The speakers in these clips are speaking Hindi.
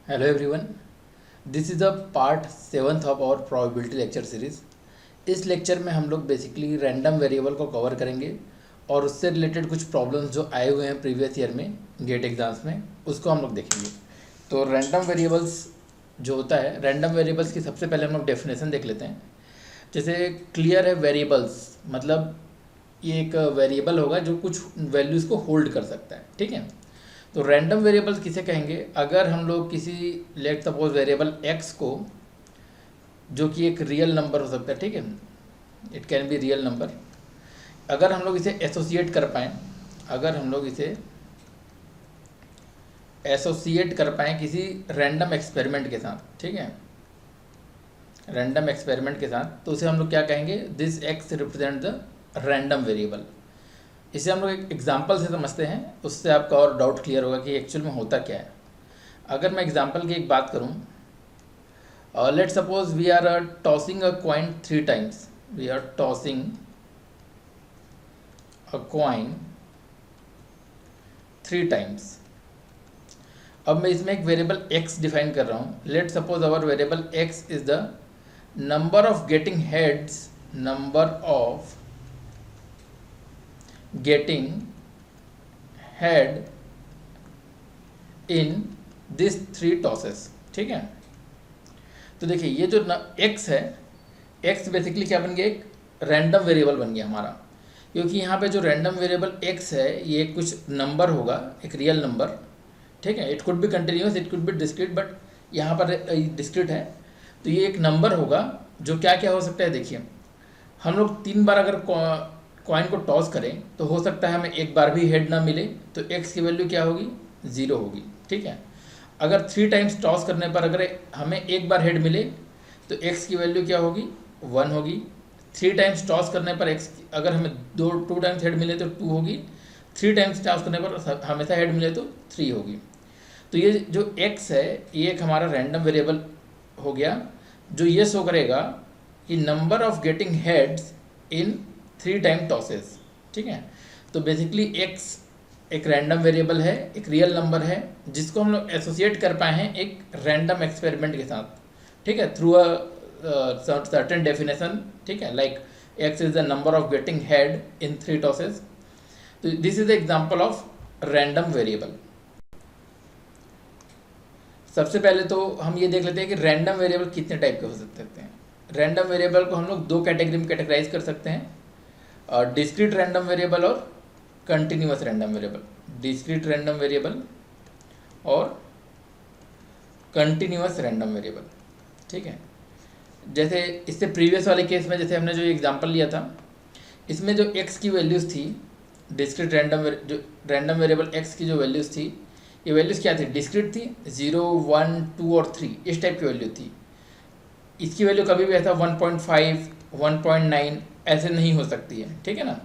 Hello everyone, this is the part 7th of our probability lecture series. इस लेक्चर में हम लोग बेसिकली रैंडम वेरिएबल को कवर करेंगे और उससे रिलेटेड कुछ प्रॉब्लम्स जो आए हुए हैं प्रीवियस ईयर में गेट एग्जाम्स में, उसको हम लोग देखेंगे। तो रैंडम वेरिएबल्स जो होता है, रैंडम वेरिएबल्स की सबसे पहले हम लोग डेफिनेशन देख लेते हैं। जैसे क्लियर है, वेरिएबल्स मतलब ये एक वेरिएबल होगा जो कुछ वैल्यूज़ को होल्ड कर सकता है, ठीक है। तो रैंडम वेरिएबल्स किसे कहेंगे? अगर हम लोग किसी लेट सपोज वेरिएबल x को, जो कि एक रियल नंबर हो सकता है, ठीक है, it can be real number, अगर हम लोग इसे एसोसिएट कर पाएँ, अगर हम लोग इसे एसोसिएट कर पाएँ किसी रैंडम एक्सपेरिमेंट के साथ, ठीक है, रैंडम एक्सपेरिमेंट के साथ, तो उसे हम लोग क्या कहेंगे? This x represent the random variable. इसे हम लोग एक एग्जाम्पल से समझते हैं, उससे आपका और डाउट क्लियर होगा कि एक्चुअल में होता क्या है। अगर मैं एग्जाम्पल की एक बात करूं, let suppose we are tossing a coin 3 times, we are tossing a coin 3 times. अब मैं इसमें एक वेरिएबल x डिफाइन कर रहा हूं। Let suppose our variable x is the number of getting heads, number of getting head in this 3 tosses, ठीक है। तो देखिए ये जो x है, x बेसिकली क्या बन गया? एक रैंडम वेरिएबल बन गया हमारा, क्योंकि यहाँ पे जो रैंडम वेरिएबल x है ये कुछ नंबर होगा, एक रियल नंबर, ठीक है। It could be continuous, it could be discrete, but यहाँ पर डिस्क्रीट है। तो ये एक नंबर होगा जो क्या क्या हो सकता है। देखिए, हम लोग 3 बार अगर कॉइन को टॉस करें तो हो सकता है हमें एक बार भी हेड ना मिले, तो x की वैल्यू क्या होगी? 0 होगी, ठीक है। अगर 3 टाइम्स टॉस करने पर अगर हमें एक बार हेड मिले तो x की वैल्यू क्या होगी? 1 होगी। 3 टाइम्स टॉस करने पर x, अगर हमें 2 टाइम्स हेड मिले तो 2 होगी। 3 टाइम्स टॉस करने पर हमेशा हेड मिले तो 3 होगी। तो ये जो x है ये एक हमारा रैंडम वेरिएबल हो गया, जो ये शो करेगा कि number of getting heads in 3 time tosses, ठीक है। तो बेसिकली x एक रैंडम वेरिएबल है, एक रियल नंबर है, जिसको हम लोग एसोसिएट कर पाए हैं एक रैंडम एक्सपेरिमेंट के साथ, ठीक है, थ्रू अ सर्टेन डेफिनेशन, ठीक है, like x is the number of getting head in 3 tosses. तो this is the example of random variable. सबसे पहले तो हम ये देख लेते हैं कि रैंडम वेरिएबल कितने टाइप के हो सकते हैं। रैंडम वेरिएबल को हम लोग 2 कैटेगरी में कैटेगराइज कर सकते हैं, डिस्क्रीट रैंडम वेरिएबल और continuous random variable. Discrete random variable और कंटिन्यूअस रैंडम वेरिएबल, ठीक है। जैसे इससे प्रीवियस वाले केस में, जैसे हमने जो एग्जांपल लिया था, इसमें जो x की वैल्यूज़ थी, डिस्क्रीट जो रैंडम वेरिएबल x की जो वैल्यूज़ थी, ये वैल्यूज़ क्या थी? डिस्क्रीट थी, 0, 1, 2 और 3 इस टाइप की वैल्यू थी। इसकी वैल्यू कभी भी ऐसा 1.5, 1.9 ऐसे नहीं हो सकती है, ठीक है ना।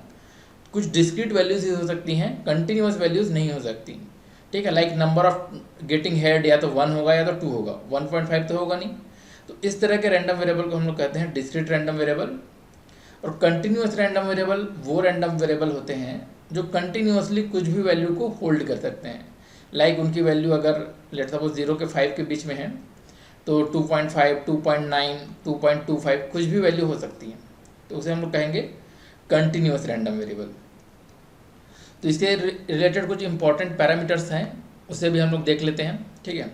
कुछ डिस्क्रीट वैल्यूज़ ही हो सकती हैं, कंटिन्यूअस वैल्यूज़ नहीं हो सकती, ठीक है। Like number of getting head या तो 1 होगा या तो 2 होगा, 1.5 तो होगा नहीं। तो इस तरह के रैंडम वेरिएबल को हम लोग कहते हैं डिस्क्रीट रैंडम वेरिएबल। और कंटिन्यूअस रैंडम वेरिएबल वो रैंडम वेरिएबल होते हैं जो कंटिन्यूअसली कुछ भी वैल्यू को होल्ड कर सकते हैं। लाइक उनकी वैल्यू अगर लेट सपोज 0 के 5 के बीच में है, तो 2.5, 2.9, 2.25 कुछ भी वैल्यू हो सकती है, तो उसे हम लोग कहेंगे कंटिन्यूअस रैंडम वेरिएबल। तो इसके रिलेटेड कुछ इंपॉर्टेंट पैरामीटर्स हैं, उसे भी हम लोग देख लेते हैं, ठीक है।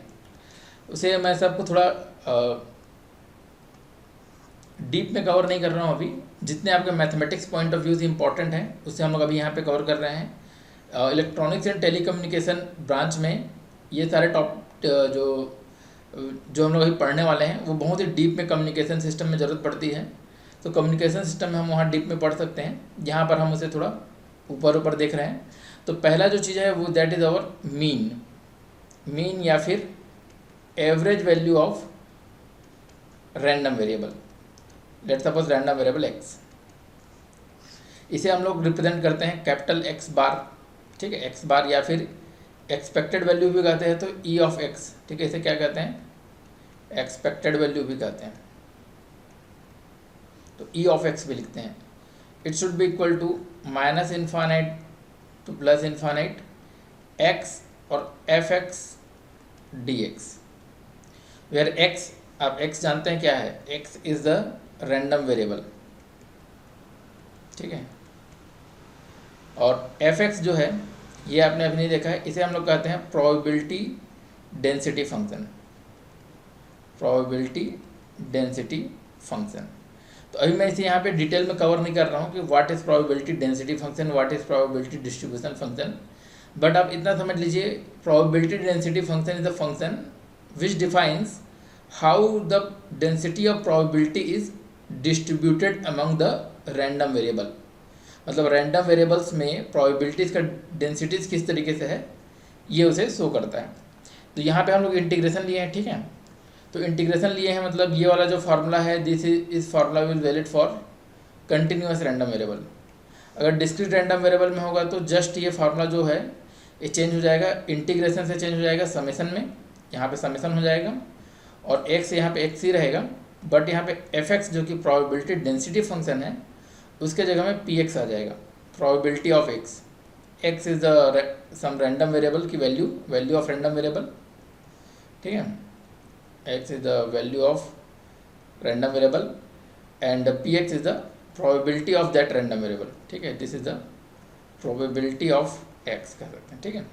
उसे मैं सबको थोड़ा डीप में कवर नहीं कर रहा हूँ अभी। जितने आपके मैथमेटिक्स पॉइंट ऑफ व्यू से इंपॉर्टेंट हैं उससे हम लोग अभी यहाँ पे कवर कर रहे हैं। इलेक्ट्रॉनिक्स एंड टेलीकम्युनिकेशन ब्रांच में ये सारे जो हम लोग अभी पढ़ने वाले हैं वो बहुत ही डीप में कम्युनिकेशन सिस्टम में ज़रूरत पड़ती है। तो कम्युनिकेशन सिस्टम में हम वहाँ डीप में पढ़ सकते हैं, यहाँ पर हम उसे थोड़ा ऊपर ऊपर देख रहे हैं। तो पहला जो चीज़ है वो दैट इज़ आवर मीन या फिर average value of random variable. Let suppose random variable x, इसे हम लोग रिप्रेजेंट करते हैं कैपिटल X बार, ठीक है, X बार, या फिर एक्सपेक्टेड वैल्यू भी कहते हैं तो E ऑफ x, ठीक है, इसे क्या कहते हैं? एक्सपेक्टेड वैल्यू भी कहते हैं, तो E ऑफ x भी लिखते हैं। It should be equal to -infinite to +infinite x और f(x) dx, वेयर एक्स, आप एक्स जानते हैं क्या है, x is the random variable, ठीक है। और एफ एक्स जो है ये आपने अभी नहीं देखा है, इसे हम लोग कहते हैं probability density function, probability density function. तो अभी मैं इसे यहाँ पे डिटेल में कवर नहीं कर रहा हूँ कि what is probability density function, what is probability distribution function, but आप इतना समझ लीजिए probability density function is a function which defines how the density of probability is distributed among the random variable. मतलब रैंडम वेरिएबल्स में प्रोबेबिलिटीज़ का डेंसिटीज़ किस तरीके से है ये उसे शो करता है। तो यहाँ पे हम लोग इंटीग्रेशन लिए हैं, ठीक है। तो इंटीग्रेशन लिए हैं मतलब ये वाला जो फार्मूला है, this is formula will valid for continuous random variable. अगर डिस्क्रीट रैंडम वेरिएबल में होगा तो जस्ट ये फार्मूला जो है ये चेंज हो जाएगा, इंटीग्रेशन से चेंज हो जाएगा समेसन में, यहाँ पे समेसन हो जाएगा और एक्स यहाँ पे एक्स ही रहेगा, बट यहाँ पे एफ एक्स जो कि प्रोबेबिलिटी डेंसिटी फंक्शन है उसके जगह में पी एक्स आ जाएगा, probability of x. X is the sum random variable की वैल्यू ऑफ रैंडम वेरिएबल, ठीक है। x is the value of random variable and px is the probability of that random variable, ठीक है। this is the probability of x कह सकते हैं, ठीक है।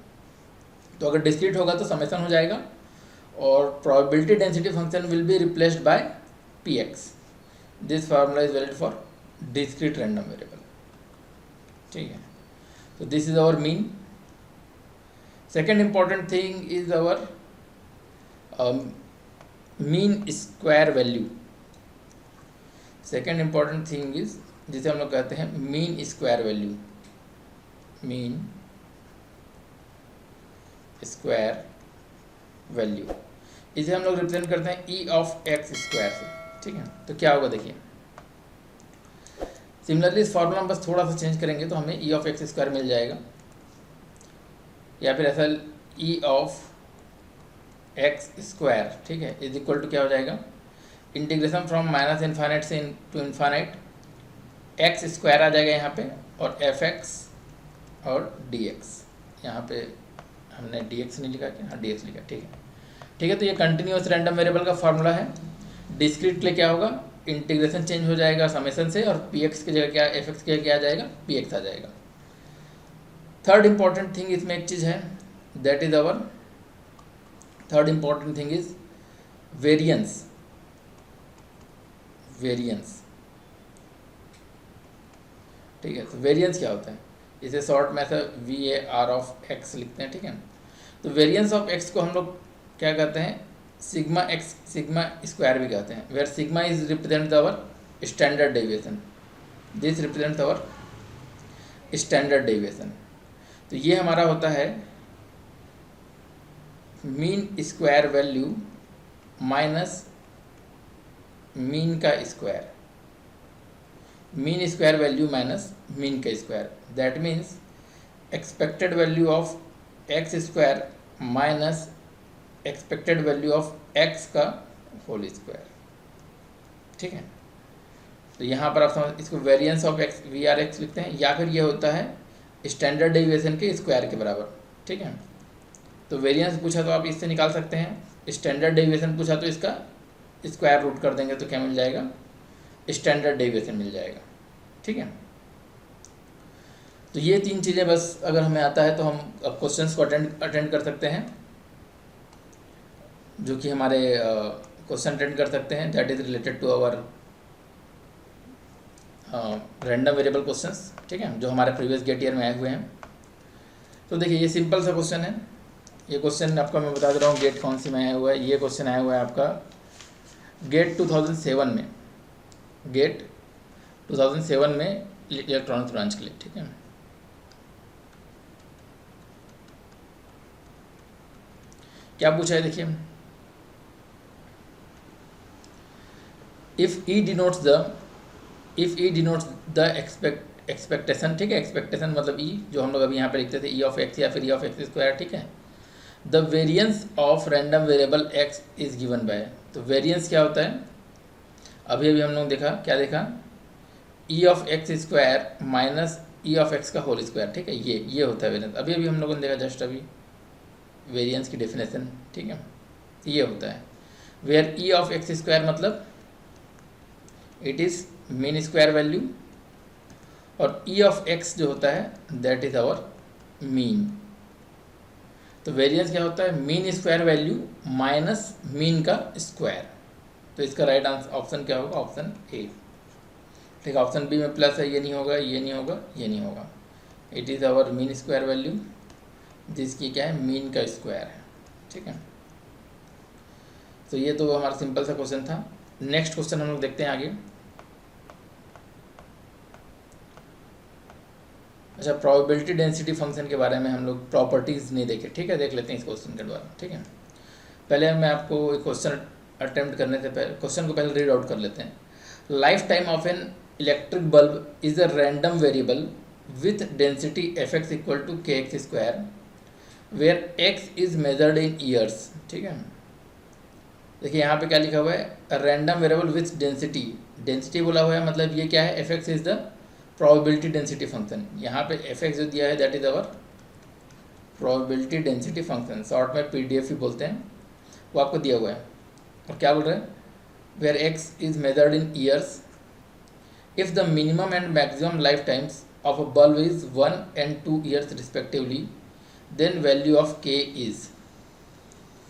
तो अगर डिस्क्रीट होगा तो समेसन हो जाएगा और probability density function will be replaced by px। this formula is valid for discrete random variable, ठीक है। so this is our mean। second important thing is our mean square value. Second important thing is जिसे हम लोग कहते हैं mean square value, mean square value. इसे हम लोग रिप्रेजेंट करते हैं ई ऑफ एक्स स्क्वायर से, ठीक है। तो क्या होगा देखिए, सिमिलरली इस फॉर्मूला में बस थोड़ा सा चेंज करेंगे तो हमें ई ऑफ एक्स स्क्वायर मिल जाएगा, या फिर ऐसा ई ऑफ एक्स स्क्वायर, ठीक है, इज इक्वल टू क्या हो जाएगा, इंटीग्रेशन फ्रॉम माइनस इन्फाइनाइट से टू इन्फाइनाइट एक्स स्क्वायर आ जाएगा यहाँ पे और एफ एक्स और डी एक्स। यहाँ पे हमने डी एक्स नहीं लिखा क्या, हाँ डी एक्स लिखा, ठीक है, ठीक है। तो ये कंटिन्यूस रैंडम वेरिएबल का फार्मूला है। डिस्क्रीट के लिए क्या होगा, इंटीग्रेशन चेंज हो जाएगा समेसन से और पी एक्स की जगह क्या, एफ एक्स की जगह क्या आ जाएगा, पी एक्स आ जाएगा। थर्ड इंपॉर्टेंट थिंग इसमें एक चीज़ है, that is our third important thing is variance. Variance, ठीक है। तो वेरियंस क्या होता है, इसे शॉर्ट में ऐसा V A R of x लिखते हैं, ठीक है। तो वेरियंस ऑफ एक्स को हम लोग क्या कहते हैं, सिग्मा एक्स, सिग्मा स्क्वायर भी कहते हैं, where sigma is represent our standard deviation, this represent our standard deviation. तो ये हमारा होता है mean square value minus mean का square, mean square value minus mean का square, that means expected value of x square minus expected value of x का होल स्क्वायर, ठीक है। तो यहाँ पर आप समझ, इसको variance of x V R x लिखते हैं, या फिर ये होता है स्टैंडर्ड डेविएशन के स्क्वायर के बराबर, ठीक है। तो वेरिएंस पूछा तो आप इससे निकाल सकते हैं, स्टैंडर्ड डेविएशन पूछा तो इसका स्क्वायर रूट कर देंगे तो क्या मिल जाएगा, स्टैंडर्ड डेविएशन मिल जाएगा, ठीक है। तो ये तीन चीज़ें बस अगर हमें आता है तो हम अब क्वेश्चंस को अटेंड कर सकते हैं, जो कि हमारे क्वेश्चन अटेंड कर सकते हैं, that is related to our random variable questions, ठीक है, जो हमारे प्रीवियस गेट ईयर में आए हुए हैं। तो देखिए ये सिंपल सा क्वेश्चन है, ये क्वेश्चन आपका मैं बता दे रहा हूँ गेट कौन सी में आया हुआ है। ये क्वेश्चन आया हुआ है आपका गेट 2007 में, गेट 2007 में इलेक्ट्रॉनिक्स ब्रांच के लिए, ठीक है। क्या पूछा है देखिए, if E denotes the expectation, ठीक है, एक्सपेक्टेशन मतलब ई, जो हम लोग अभी यहाँ पे लिखते थे ई ऑफ एक्स या फिर ई ऑफ एक्स स्क्वायर, ठीक है। The variance of random variable x is given by, तो वेरिएंस क्या होता है, अभी हम लोग देखा, क्या देखा, ई of x square minus E of x का होल स्क्वायर, ठीक है, ये होता है वेरिएंस। अभी हम लोगों ने देखा जस्ट अभी वेरिएंस की डेफिनेशन, ठीक है, ये होता है। Where E of x square मतलब it is mean square value, और ई ऑफ एक्स जो होता है दैट इज़ आवर मीन। तो वेरिएंस क्या होता है, mean square value minus mean का स्क्वायर। तो इसका राइट आंसर ऑप्शन क्या होगा, ऑप्शन ए। ठीक है, ऑप्शन बी में प्लस है, ये नहीं होगा, ये नहीं होगा, ये नहीं होगा। It is our mean square value जिसकी क्या है, मीन का स्क्वायर है। ठीक है, तो ये तो हमारा सिंपल सा क्वेश्चन था। नेक्स्ट क्वेश्चन हम लोग देखते हैं आगे। अच्छा, प्रोबेबिलिटी डेंसिटी फंक्शन के बारे में हम लोग प्रॉपर्टीज़ नहीं देखे। ठीक है, देख लेते हैं इस क्वेश्चन के द्वारा। ठीक है, पहले मैं आपको एक क्वेश्चन अटेम्प्ट करने से पहले क्वेश्चन को पहले रीड आउट कर लेते हैं। Life time of an electric bulb is a random variable with density fx equal to kx square where x is measured in years. ठीक है, देखिए यहाँ पे क्या लिखा हुआ है, random variable with density. Density बोला हुआ है मतलब ये क्या है, fx is the probability density function. यहाँ पे fx जो दिया है that is our probability density function, short में PDF ही बोलते हैं, वो आपको दिया हुआ है। और क्या बोल रहे हैं, where x is measured in years if the minimum and maximum life times of a bulb is 1 and 2 years respectively then value of k is.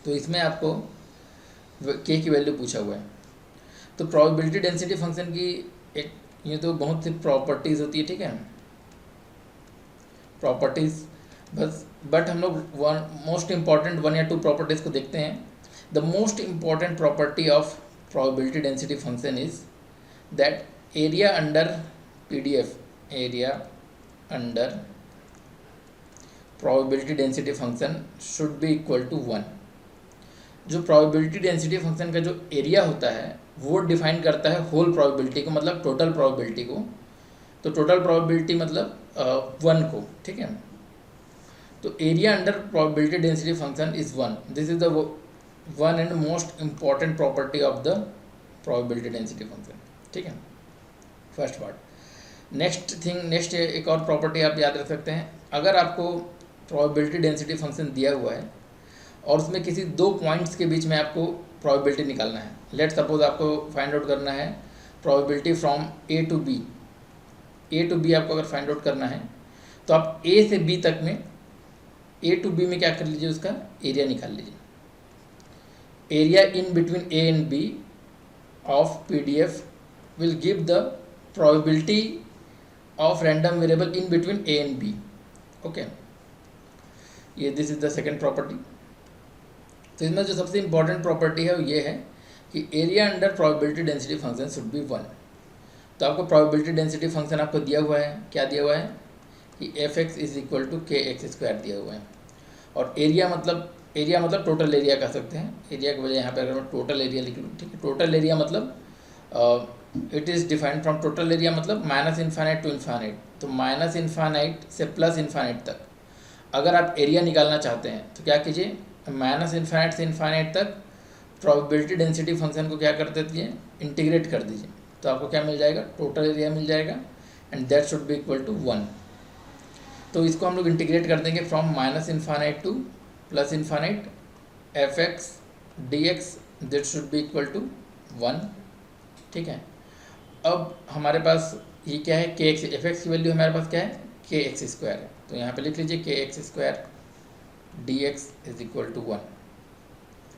तो इसमें आपको k की वैल्यू पूछा हुआ है। तो प्रोबेबिलिटी डेंसिटी फंक्शन की एक ये तो बहुत सी प्रॉपर्टीज़ होती है। ठीक है, प्रॉपर्टीज़ बस, बट हम लोग मोस्ट इंपॉर्टेंट 1 या 2 प्रॉपर्टीज़ को देखते हैं। The most important property of probability density function is that area under PDF, area under probability density function should be equal to 1। जो प्रोबेबिलिटी डेंसिटी फंक्शन का जो एरिया होता है वो डिफाइन करता है होल प्रोबेबिलिटी को, मतलब टोटल प्रोबेबिलिटी को। तो टोटल प्रोबेबिलिटी मतलब 1 को। ठीक है, तो area under probability density function is 1। This is the one and most important property of the probability density function. ठीक है, फर्स्ट पार्ट। नेक्स्ट एक और प्रॉपर्टी आप याद रख सकते हैं। अगर आपको प्रोबेबिलिटी डेंसिटी फंक्शन दिया हुआ है और उसमें किसी 2 पॉइंट्स के बीच में आपको प्रोबेबिलिटी निकालना है, लेट सपोज आपको फाइंड आउट करना है probability from A to B। A to B आपको अगर फाइंड आउट करना है तो आप A से B तक में, A टू B में क्या कर लीजिए, उसका एरिया निकाल लीजिए। Area in between A and B of PDF will give the probability of random variable in between A and B। Okay, ये this is the second property. तो इसमें जो सबसे इंपॉर्टेंट प्रॉपर्टी है वो ये है कि area under probability density function should B 1। तो आपको प्रोबेबिलिटी डेंसिटी फंक्शन आपको दिया हुआ है, क्या दिया हुआ है कि fx is equal to kx square दिया हुआ है। और एरिया मतलब टोटल एरिया कह सकते हैं। एरिया की वजह यहाँ पे अगर मैं टोटल एरिया लिख लूँ, ठीक है, टोटल एरिया मतलब it is defined from, total area मतलब माइनस इन्फाइनाइट टू इन्फाइनाइट। तो माइनस इन्फाइनाइट से प्लस इन्फाइनाइट तक अगर आप एरिया निकालना चाहते हैं तो क्या कीजिए, माइनस इन्फाइनाइट से इन्फाइनाइट तक प्रोबेबिलिटी डेंसिटी फंक्शन को क्या कर दीजिए, इंटीग्रेट कर दीजिए। तो आपको क्या मिल जाएगा, टोटल एरिया मिल जाएगा and that should be equal to 1। तो इसको हम लोग इंटीग्रेट कर देंगे from minus infinite to plus infinite fx dx that should be equal to 1। ठीक है, अब हमारे पास ये क्या है, kx, fx की वैल्यू हमारे पास क्या है, kx स्क्वायर है। तो यहाँ पे लिख लीजिए kx square dx is equal to 1।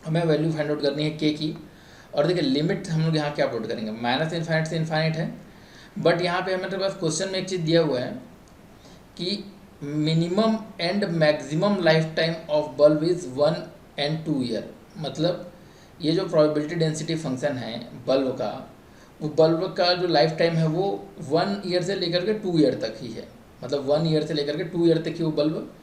हमें वैल्यू फाइंड आउट करनी है k की। और देखिए लिमिट हम लोग यहाँ क्या पुट करेंगे, माइनस इन्फाइनाइट से इन्फाइनाइट है, बट यहाँ पे हमारे पास क्वेश्चन में एक चीज़ दिया हुआ है कि minimum and maximum life time of bulb is 1 and 2 year। मतलब ये जो प्रोबेबिलिटी डेंसिटी फंक्शन है बल्ब का, वो बल्ब का जो लाइफ टाइम है वो 1 ईयर से लेकर के 2 ईयर तक ही है। मतलब 1 ईयर से लेकर के 2 ईयर तक ही वो बल्ब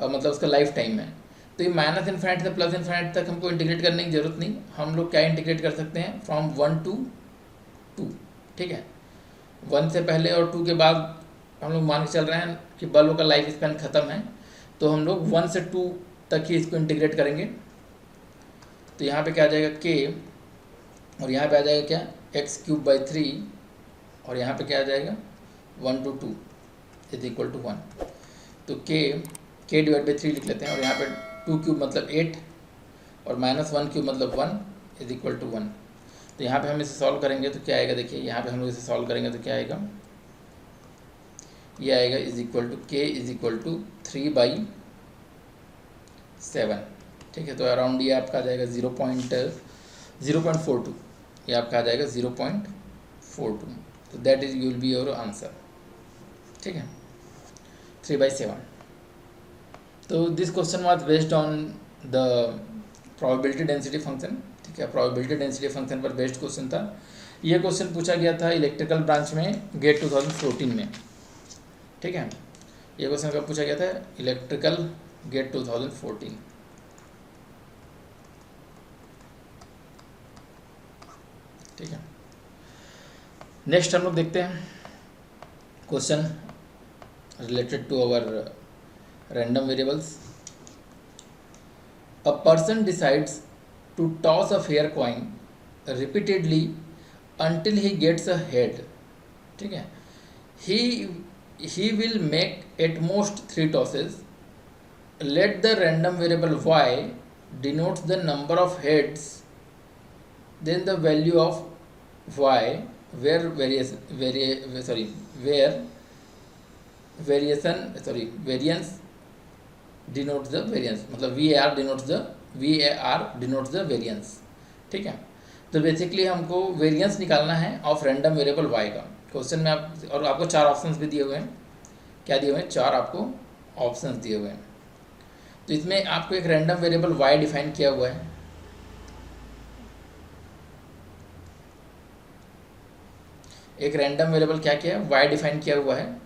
मतलब उसका लाइफ टाइम है। तो ये माइनस इन्फाइनाइट से प्लस इन्फाइनाइट तक हमको इंटीग्रेट करने की ज़रूरत नहीं, हम लोग क्या इंटीग्रेट कर सकते हैं फ्रॉम 1 to 2। ठीक है, 1 से पहले और 2 के बाद हम लोग मान के चल रहे हैं कि बल्ब का लाइफ स्पैन ख़त्म है, तो हम लोग 1 से 2 तक ही इसको इंटीग्रेट करेंगे। तो यहाँ पे क्या आ जाएगा k, और यहाँ पे आ जाएगा क्या x³/3, और यहाँ पे क्या आ जाएगा 1 to 2 इज इक्वल टू 1। तो k/3 लिख लेते हैं, और यहाँ पे 2³ मतलब 8 और -1³ मतलब 1, इज इक्वल टू 1। तो यहाँ पे हम इसे सॉल्व करेंगे तो क्या आएगा, देखिए यहाँ पे हम लोग इसे सॉल्व करेंगे तो क्या आएगा, ये आएगा is equal to k is equal to 3/7। ठीक है, तो अराउंड ये आपका आ जाएगा 0.42, ये आपका आ जाएगा 0.42। तो that is will be your answer. ठीक है, 3/7। तो this question was based on the probability density function. ठीक है, प्रोबेबिलिटी डेंसिटी फंक्शन पर बेस्ड क्वेश्चन था। ये क्वेश्चन पूछा गया था इलेक्ट्रिकल ब्रांच में गेट 2014 में। ठीक है, ये क्वेश्चन कब पूछा गया था, इलेक्ट्रिकल गेट 2014। ठीक है, नेक्स्ट हम लोग देखते हैं question related to our random variables. A person decides to toss a fair coin repeatedly until he gets a head. ठीक है, he will make at most 3 tosses. Let the random variable y denotes the number of heads, then the value of y where variance denotes the variance, मतलब VAR डिनोट्स द वेरिएंस। ठीक है, तो बेसिकली हमको वेरिएंस निकालना है ऑफ रैंडम वेरिएबल y का। क्वेश्चन में आप, और आपको 4 ऑप्शंस भी दिए हुए हैं। क्या दिए हुए हैं, 4 आपको ऑप्शंस दिए हुए हैं। तो इसमें आपको एक रैंडम वेरिएबल y डिफाइन किया हुआ है। एक रैंडम वेरिएबल क्या किया है, y डिफाइन किया हुआ है,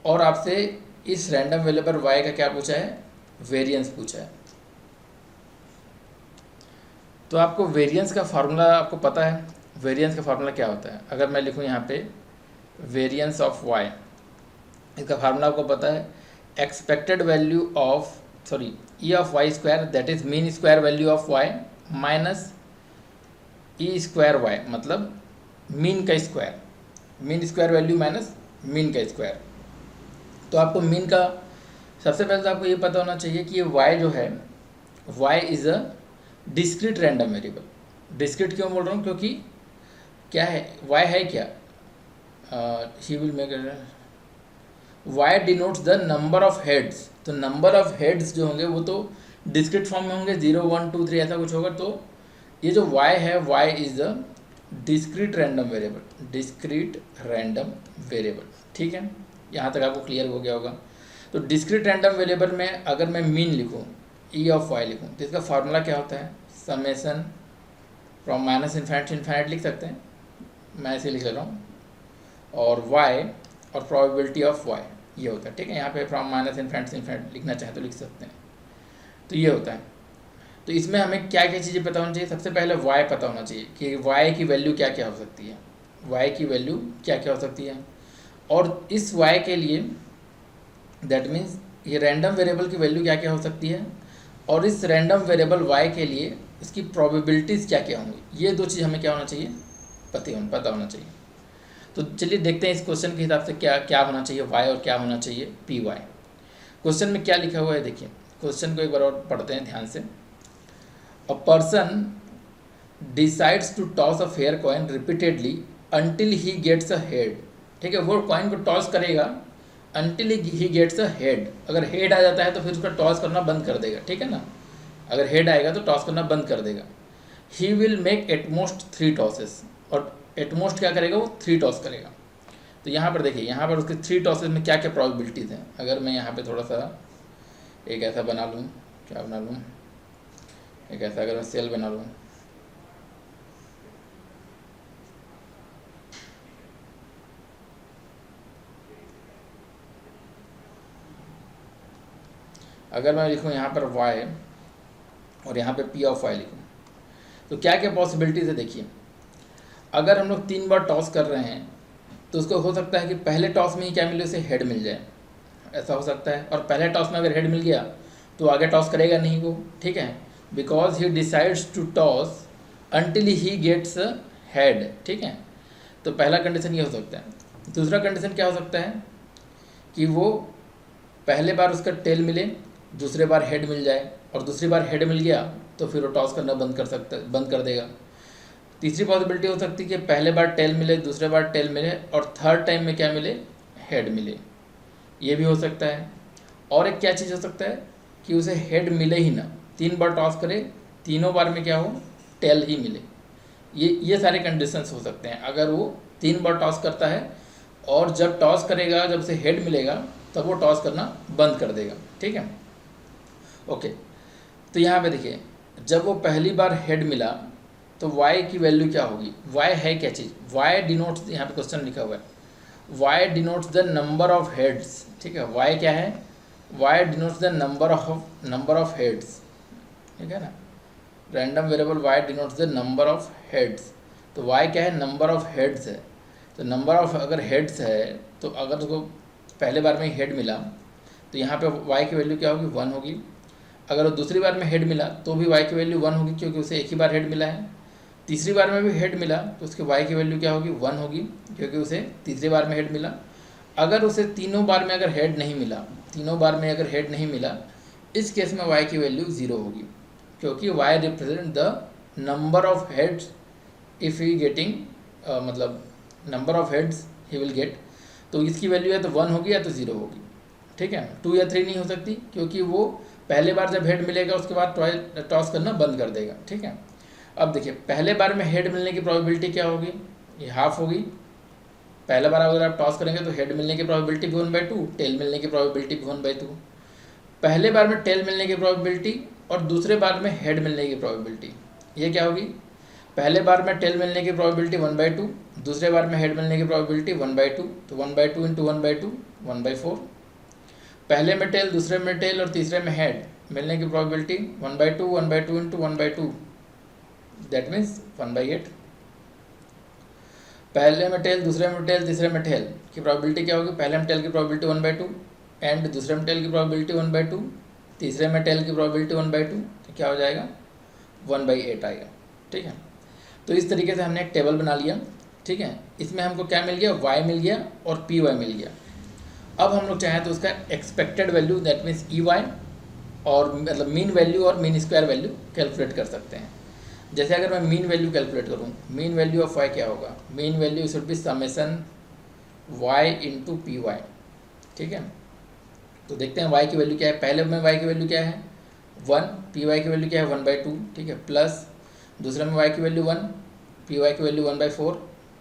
और आपसे इस रैंडम वेरिएबल y का क्या पूछा है, वेरिएंस पूछा है। तो आपको वेरिएंस का फार्मूला आपको पता है। वेरिएंस का फार्मूला क्या होता है, अगर मैं लिखूं यहाँ पे वेरिएंस ऑफ y, इसका फार्मूला आपको पता है, expected value of E of y square, that is mean square value of y minus E square y, मतलब मीन का square, mean square value minus mean का स्क्वायर। तो आपको मीन का सबसे पहले तो आपको ये पता होना चाहिए कि ये y जो है, y is a discrete random variable. Discrete क्यों बोल रहा हूँ, क्योंकि क्या है, y है क्या, ही will make y denotes the number of heads. तो नंबर ऑफ हेड्स जो होंगे वो तो डिस्क्रीट फॉर्म में होंगे, 0 1 2 3 ऐसा कुछ होगा। तो ये जो y है, y is a discrete random variable, discrete random variable. ठीक है, यहाँ तक आपको क्लियर हो गया होगा। तो डिस्क्रीट रैंडम वेरिएबल में अगर मैं मीन लिखूँ, ई ऑफ वाई लिखूँ, तो इसका फार्मूला क्या होता है, summation from minus infinite to infinite लिख सकते हैं, मैं ऐसे लिख रहा हूँ, और y और प्रोबेबिलिटी ऑफ y ये होता है। ठीक है, यहाँ पे from minus infinite to infinite लिखना चाहें तो लिख सकते हैं। तो ये होता है। तो इसमें हमें क्या क्या चीज़ें पता होनी चाहिए, सबसे पहले y पता होना चाहिए कि y की वैल्यू क्या क्या हो सकती है, y की वैल्यू क्या क्या हो सकती है। और इस y के लिए दैट मीन्स ये रैंडम वेरिएबल की वैल्यू क्या क्या हो सकती है, और इस रैंडम वेरिएबल y के लिए इसकी प्रोबेबिलिटीज़ क्या क्या होंगी। ये 2 चीज़ हमें क्या होना चाहिए, पता होना चाहिए। तो चलिए देखते हैं इस क्वेश्चन के हिसाब से क्या क्या होना चाहिए y और क्या होना चाहिए py। क्वेश्चन में क्या लिखा हुआ है, देखिए क्वेश्चन को एक बार और पढ़ते हैं ध्यान से। A person decides to toss a fair coin repeatedly until he gets a head. ठीक है, वो कॉइन को टॉस करेगा until he gets a head. अगर हेड आ जाता है तो फिर उसका टॉस करना बंद कर देगा। ठीक है ना, अगर हेड आएगा तो टॉस करना बंद कर देगा। He will make at most 3 tosses, और एटमोस्ट क्या करेगा, वो 3 टॉस करेगा। तो यहाँ पर देखिए, यहाँ पर उसके 3 टॉसेस में क्या क्या प्रोबेबिलिटीज़ हैं। अगर मैं यहाँ पे थोड़ा सा एक ऐसा बना लूँ, क्या बना लूँ, एक ऐसा अगर मैं सेल बना लूँ, अगर मैं लिखूँ यहाँ पर y और यहाँ पे p ऑफ y लिखूँ, तो क्या क्या पॉसिबिलिटीज़ है। देखिए, अगर हम लोग 3 बार टॉस कर रहे हैं तो उसको हो सकता है कि पहले टॉस में ही क्या मिले, उसे हेड मिल जाए, ऐसा हो सकता है। और पहले टॉस में अगर हेड मिल गया तो आगे टॉस करेगा नहीं वो। ठीक है, because he decides to toss until he gets head. ठीक है, तो पहला कंडीशन ये हो सकता है। दूसरा कंडीशन क्या हो सकता है कि वो पहले बार उसका टेल मिले, दूसरे बार हेड मिल जाए, और दूसरी बार हेड मिल गया तो फिर वो टॉस करना बंद कर देगा। तीसरी पॉसिबिलिटी हो सकती है कि पहले बार टेल मिले, दूसरे बार टेल मिले और थर्ड टाइम में क्या मिले, हेड मिले, ये भी हो सकता है। और एक क्या चीज़ हो सकता है कि उसे हेड मिले ही ना, 3 बार टॉस करे, तीनों बार में क्या हो, टेल ही मिले। ये सारे कंडीशंस हो सकते हैं अगर वो 3 बार टॉस करता है और जब टॉस करेगा, जब उसे हेड मिलेगा तब वो टॉस करना बंद कर देगा। ठीक है, ओके। तो यहाँ पे देखिए, जब वो पहली बार हेड मिला तो y की वैल्यू क्या होगी, y है क्या चीज़, y डिनोट्स, यहाँ पे क्वेश्चन लिखा हुआ है y denotes the number of heads. ठीक है, y क्या है, y denotes the number of heads. ठीक है ना, random variable y denotes the number of heads. तो y क्या है, नंबर ऑफ हेड्स है। तो नंबर ऑफ अगर हेड्स है तो अगर उसको पहले बार में हेड मिला तो यहाँ पे y की वैल्यू क्या होगी, 1 होगी। अगर वो दूसरी बार में हेड मिला तो भी y की वैल्यू 1 होगी, क्योंकि उसे एक ही बार हेड मिला है। तीसरी बार में भी हेड मिला तो उसके y की वैल्यू क्या होगी, 1 होगी, क्योंकि उसे तीसरी बार में हेड मिला। अगर उसे तीनों बार में अगर हेड नहीं मिला, तीनों बार में अगर हेड नहीं मिला, इस केस में y की वैल्यू 0 होगी, क्योंकि y represent the number of heads if he getting, मतलब number of heads he will get. तो इसकी वैल्यू या तो 1 होगी या तो 0 होगी। ठीक है, 2 या 3 नहीं हो सकती, क्योंकि वो पहले बार जब हेड मिलेगा उसके बाद टॉस करना बंद कर देगा। ठीक है, अब देखिए, पहले बार में हेड मिलने की प्रोबेबिलिटी क्या होगी, ये हाफ होगी। पहले बार अगर आप टॉस करेंगे तो हेड मिलने की प्रोबेबिलिटी भी 1/2, टेल मिलने की प्रोबेबिलिटी भी 1/2। पहले बार में टेल मिलने की प्रोबेबिलिटी और दूसरे बार में हेड मिलने की प्रोबेबिलिटी, ये क्या होगी, पहले बार में टेल मिलने की प्रोबेबिलिटी 1/2, दूसरे बार में हेड मिलने की प्रोबेबिलिटी 1/2, तो 1/2 इंटू 1/2 1/4। पहले में टेल, दूसरे में टेल और तीसरे में हेड मिलने की प्रोबेबिलिटी 1/2 इंटू 1/2, दैट मीन्स 1/8। पहले में टेल, दूसरे में टेल, तीसरे में टेल की प्रोबेबिलिटी क्या होगी, पहले में टेल की प्रोबेबिलिटी 1/2 एंड दूसरे में टेल की प्रोबेबिलिटी 1/2, तीसरे में टेल की प्रोबेबिलिटी 1/2, तो क्या हो जाएगा, 1/8 आएगा। ठीक है, तो इस तरीके से हमने एक टेबल बना लिया। ठीक है, इसमें हमको क्या मिल गया, y मिल गया और py मिल गया। अब हम लोग चाहें तो उसका expected value, that means EY, और मतलब मीन वैल्यू और मीन स्क्वायर वैल्यू कैलकुलेट कर सकते हैं। जैसे अगर मैं मीन वैल्यू कैलकुलेट करूँ, मीन वैल्यू ऑफ y क्या होगा, mean value should be summation y into py। ठीक है, तो देखते हैं y की वैल्यू क्या है। पहले में y की वैल्यू क्या है, 1, py की वैल्यू क्या है, 1/2। ठीक है, प्लस दूसरे में y की वैल्यू 1, py की वैल्यू 1/4,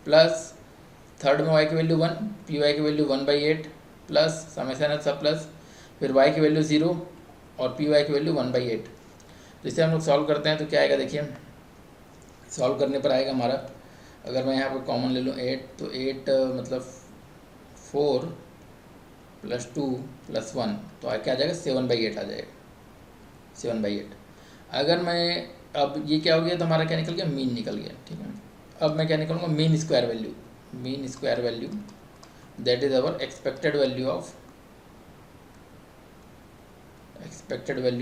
प्लस थर्ड में y की वैल्यू 1, py की वैल्यू 1/8, प्लस समेसन है सब प्लस, फिर y की वैल्यू 0 और py की वैल्यू 1/8। तो इसे हम लोग सॉल्व करते हैं तो क्या आएगा, देखिए सॉल्व करने पर आएगा हमारा, अगर मैं यहाँ पर कॉमन ले लूँ 8, तो 8 मतलब 4 + 2 + 1, तो क्या आ जाएगा, 7/8 आ जाएगा, 7/8। अगर मैं, अब ये क्या हो गया, तो हमारा क्या निकल गया, मीन निकल गया। ठीक है, अब मैं क्या निकालूंगा, mean square value, that is our expected value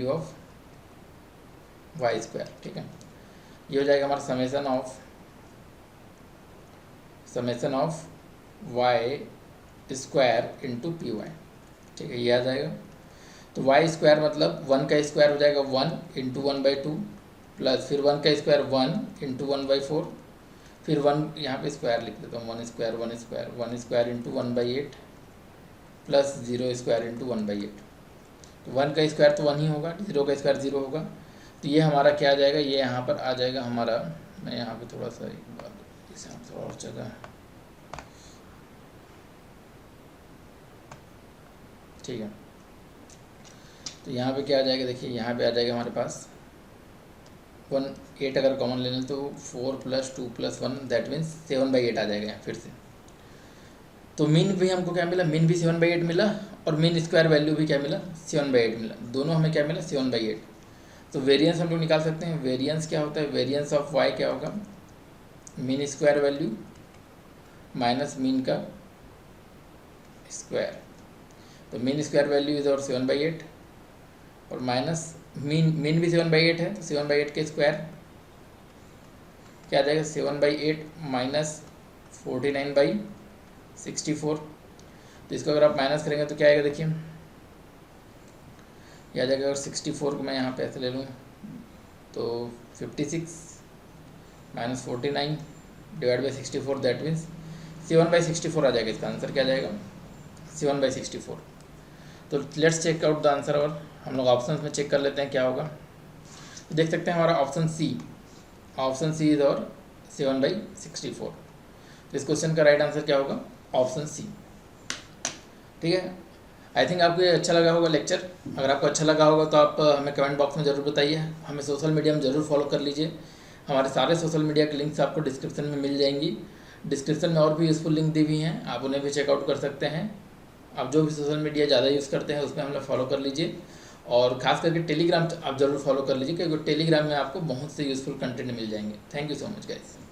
of y square. ठीक है, ये हो जाएगा हमारा summation of y square into P y. ठीक है, ये आ जाएगा। तो वाई स्क्वायर मतलब 1 का स्क्वायर हो जाएगा 1 इंटू 1/2, प्लस फिर 1 का स्क्वायर 1 इंटू 1/4, फिर 1 यहाँ पे स्क्वायर लिख देता हूँ, 1 square into 1/8, plus 0 square into 1/8। तो 1 का स्क्वायर तो 1 ही होगा, 0 का स्क्वायर 0 होगा। तो ये हमारा क्या आ जाएगा, ये यहाँ पर आ जाएगा हमारा, मैं यहाँ पे थोड़ा सा एक बात, इसे हम थोड़ा और जगह, ठीक है। तो यहाँ पे क्या आ जाएगा, देखिए यहाँ पे आ जाएगा हमारे पास 8 अगर कॉमन ले लें तो 4 + 2 + 1, दैट मीन्स 7/8 आ जाएगा यहाँ फिर से। तो मीन भी हमको क्या मिला, मीन भी 7/8 मिला और मीन स्क्वायर वैल्यू भी क्या मिला, 7/8 मिला, दोनों हमें क्या मिला, 7/8। तो वेरिएंस हम लोग निकाल सकते हैं। वेरिएंस क्या होता है, वेरिएंस ऑफ वाई क्या होगा, mean square value minus mean का स्क्वायर। तो मीन स्क्वायर वैल्यू इज और 7/8 और माइनस मीन भी 7/8 है, तो 7/8 के स्क्वायर क्या आ जाएगा, 7/8 माइनस 49/64। तो इसको अगर आप माइनस करेंगे तो क्या आएगा, देखिए ये आ जाएगा। अगर 64 को मैं यहाँ पे ऐसे ले लूँ तो 56 minus 49 divide by 64, that means 7/64 आ जाएगा। इसका आंसर क्या आ जाएगा? 7/64। तो let's check out the answer. और हम लोग ऑप्शन में चेक कर लेते हैं क्या होगा। तो देख सकते हैं हमारा ऑप्शन सी इज और 7/64। तो इस क्वेश्चन का राइट आंसर क्या होगा? Option C. ठीक है, आई थिंक आपको ये अच्छा लगा होगा लेक्चर। अगर आपको अच्छा लगा होगा तो आप हमें कमेंट बॉक्स में ज़रूर बताइए। हमें सोशल मीडिया में ज़रूर फॉलो कर लीजिए। हमारे सारे सोशल मीडिया के लिंक्स आपको डिस्क्रिप्शन में मिल जाएंगी। डिस्क्रिप्शन में और भी यूज़फुल लिंक दी हुई हैं, आप उन्हें भी चेकआउट कर सकते हैं। आप जो भी सोशल मीडिया ज़्यादा यूज़ करते हैं उसमें हमें फॉलो कर लीजिए। और खास करके टेलीग्राम आप ज़रूर फॉलो कर लीजिए, क्योंकि टेलीग्राम में आपको बहुत से यूज़फुल कंटेंट मिल जाएंगे। Thank you so much guys.